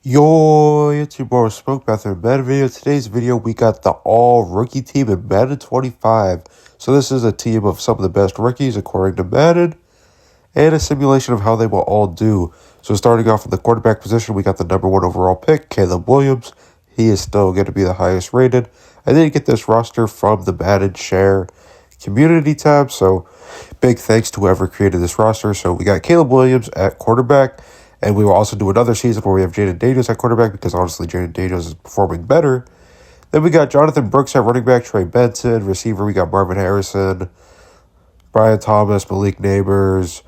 Yo, it's your boy Smoke Method Madden video. Today's video, we got the all rookie team in Madden 25. So this is a team of some of the best rookies according to Madden, and a simulation of how they will all do. So starting off in the quarterback position, we got the #1 overall pick, Caleb Williams. He is still going to be the highest rated. I did get this roster from the Madden Share community tab, so big thanks to whoever created this roster. So we got Caleb Williams at quarterback. And we will also do another season where we have Jaden Daniels at quarterback because honestly, Jaden Daniels is performing better. Then we got Jonathan Brooks at running back, Trey Benson. Receiver, we got Marvin Harrison, Brian Thomas, Malik Neighbors,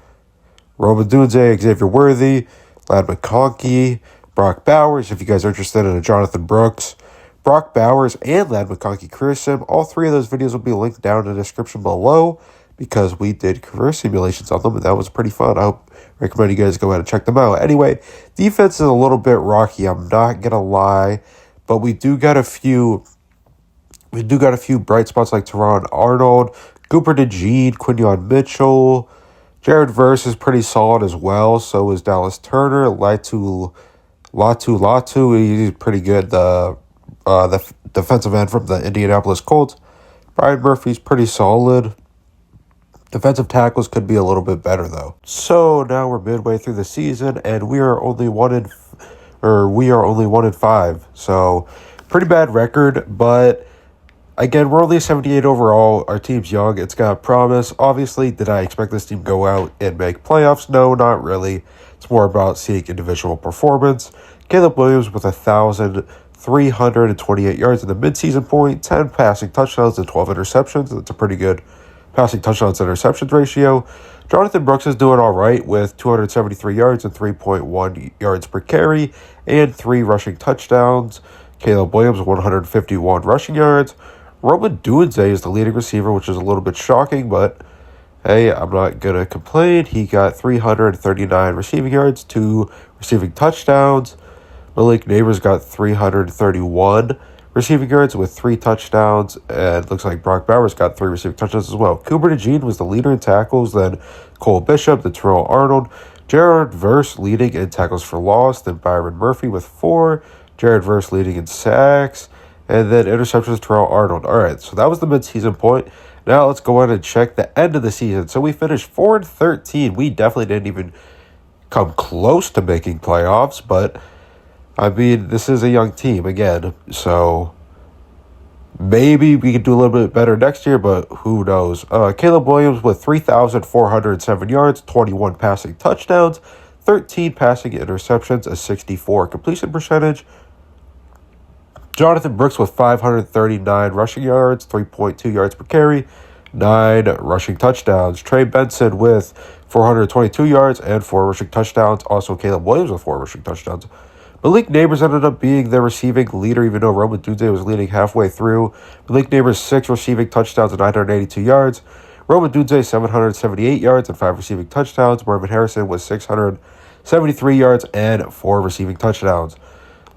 Roman Dunze, Xavier Worthy, Lad McConkey, Brock Bowers. If you guys are interested in a Jonathan Brooks, Brock Bowers, and Lad McConkey career sim, all three of those videos will be linked down in the description below because we did career simulations on them, and that was pretty fun. I recommend you guys go ahead and check them out. Anyway, defense is a little bit rocky, I'm not gonna lie, but we do got a few bright spots like Teron Arnold, Cooper DeJean, Quinion Mitchell. Jared Verse is pretty solid as well. So is Dallas Turner. Latu, he's pretty good. The defensive end from the Indianapolis Colts. Brian Murphy's pretty solid. Defensive tackles could be a little bit better though. So now we're midway through the season, and we are only 1-5. So pretty bad record, but again, we're only 78 overall. Our team's young. It's got promise. Obviously, did I expect this team to go out and make playoffs? No, not really. It's more about seeing individual performance. Caleb Williams with 1,328 yards in the midseason point, 10 passing touchdowns and 12 interceptions. That's a pretty good passing touchdowns to interceptions ratio. Jonathan Brooks is doing all right with 273 yards and 3.1 yards per carry and 3 rushing touchdowns. Caleb Williams, 151 rushing yards. Roman Dunze is the leading receiver, which is a little bit shocking, but hey, I'm not going to complain. He got 339 receiving yards, 2 receiving touchdowns. Malik Neighbors got 331 receiving yards with 3 touchdowns, and looks like Brock Bowers got 3 receiving touchdowns as well. Cooper DeJean was the leader in tackles, then Cole Bishop, then Terrell Arnold. Jared Verse leading in tackles for loss, then Byron Murphy with 4. Jared Verse leading in sacks, and then interceptions, Terrell Arnold. All right, so that was the midseason point. Now let's go ahead and check the end of the season. So we finished 4-13. We definitely didn't even come close to making playoffs, but I mean, this is a young team again, so maybe we could do a little bit better next year, but who knows. Caleb Williams with 3,407 yards, 21 passing touchdowns, 13 passing interceptions, a 64 completion percentage. Jonathan Brooks with 539 rushing yards, 3.2 yards per carry, 9 rushing touchdowns. Trey Benson with 422 yards and 4 rushing touchdowns. Also, Caleb Williams with 4 rushing touchdowns. Malik Neighbors ended up being the receiving leader, even though Roman Dunze was leading halfway through. Malik Neighbors, 6 receiving touchdowns and 982 yards. Roman Dunze, 778 yards and 5 receiving touchdowns. Marvin Harrison with 673 yards and 4 receiving touchdowns.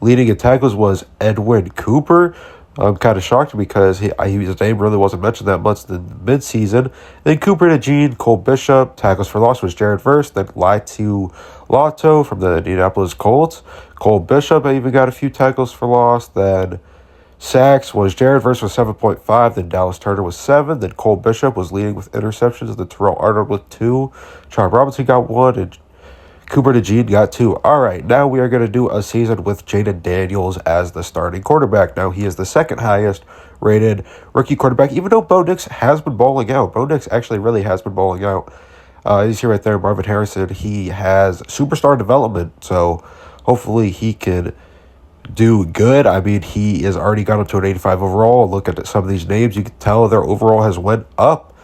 Leading in tackles was Edwin Cooper. I'm kind of shocked because his name really wasn't mentioned that much in the midseason. Then Cooper DeJean, Cole Bishop. Tackles for loss was Jared Verse. Then Lotto from the Indianapolis Colts. Cole Bishop even got a few tackles for loss. Then sacks was Jared Verse with 7.5. Then Dallas Turner with 7. Then Cole Bishop was leading with interceptions. Then Terrell Arnold with 2. Charles Robinson got 1. And Cooper DeJean got 2. All right, now we are going to do a season with Jaden Daniels as the starting quarterback. Now, he is the second highest rated rookie quarterback, even though Bo Nix has been balling out. Bo Nix actually really has been balling out. You see right there, Marvin Harrison, he has superstar development, so hopefully he can do good. I mean, he has already got up to an 85 overall. Look at some of these names. You can tell their overall has went up.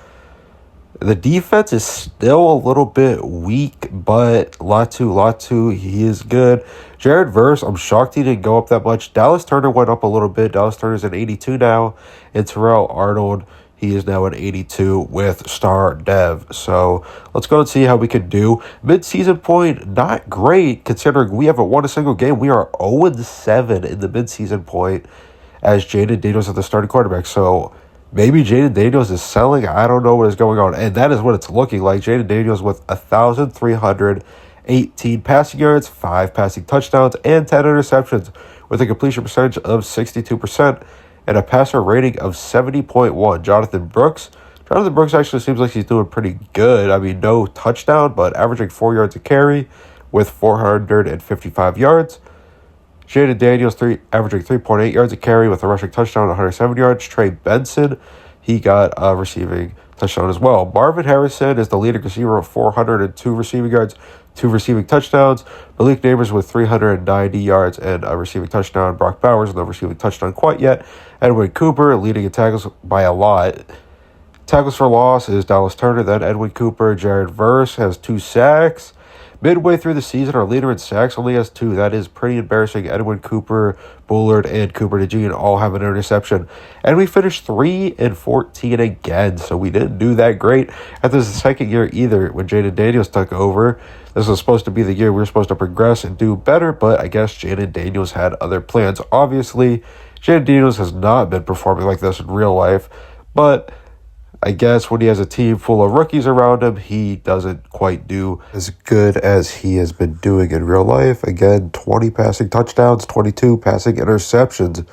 The defense is still a little bit weak, but Latu, he is good. Jared Verse, I'm shocked he didn't go up that much. Dallas Turner went up a little bit. Dallas Turner's at 82 now. And Terrell Arnold, he is now at 82 with Star Dev. So let's go and see how we can do. Mid-season point, not great considering we haven't won a single game. We are 0-7 in the mid-season point as Jaden Daniels is the starting quarterback. So maybe Jaden Daniels is selling. I don't know what is going on. And that is what it's looking like. Jaden Daniels with 1,300 18 passing yards, 5 passing touchdowns, and 10 interceptions, with a completion percentage of 62% and a passer rating of 70.1. Jonathan Brooks actually seems like he's doing pretty good. I mean, no touchdown, but averaging 4 yards a carry with 455 yards. Jaden Daniels averaging 3.8 yards a carry with a rushing touchdown, 107 yards. Trey Benson, he got a receiving touchdown as well. Marvin Harrison is the leading receiver with 402 receiving yards, 2 receiving touchdowns. Malik Neighbors with 390 yards and a receiving touchdown. Brock Bowers, no receiving touchdown quite yet. Edwin Cooper leading in tackles by a lot. Tackles for loss is Dallas Turner, then Edwin Cooper. Jared Verse has 2 sacks. Midway through the season, our leader in sacks only has 2. That is pretty embarrassing. Edwin Cooper, Bullard, and Cooper DeJean all have an interception. And we finished 3-14 again, so we didn't do that great. And this is the second year either when Jaden Daniels took over. This was supposed to be the year we were supposed to progress and do better, but I guess Jaden Daniels had other plans. Obviously, Jaden Daniels has not been performing like this in real life, but I guess when he has a team full of rookies around him, he doesn't quite do as good as he has been doing in real life. Again, 20 passing touchdowns, 22 passing interceptions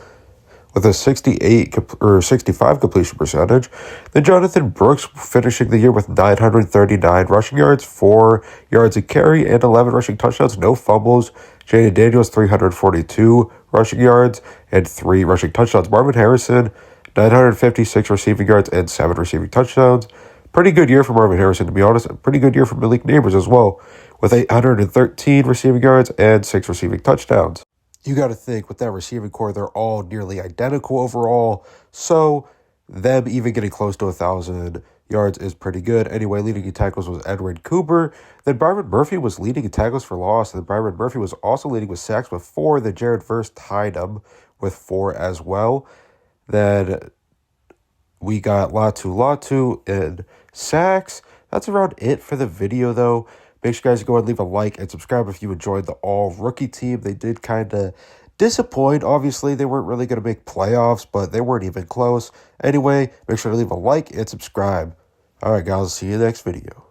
with a 65 completion percentage. Then Jonathan Brooks finishing the year with 939 rushing yards, 4 yards a carry, and 11 rushing touchdowns, no fumbles. Jaden Daniels, 342 rushing yards and 3 rushing touchdowns. Marvin Harrison, 956 receiving yards and 7 receiving touchdowns. Pretty good year for Marvin Harrison, to be honest. A pretty good year for Malik Neighbors as well, with 813 receiving yards and 6 receiving touchdowns. You got to think, with that receiving core, they're all nearly identical overall. So them even getting close to 1,000 yards is pretty good. Anyway, leading in tackles was Edwin Cooper. Then Byron Murphy was leading in tackles for loss. And Byron Murphy was also leading with sacks with 4. Then Jared Verse tied him with 4 as well. Then we got Latu and sacks. That's around it for the video, though. Make sure you guys go and leave a like and subscribe if you enjoyed the all-rookie team. They did kind of disappoint. Obviously, they weren't really going to make playoffs, but they weren't even close. Anyway, make sure to leave a like and subscribe. All right, guys, see you next video.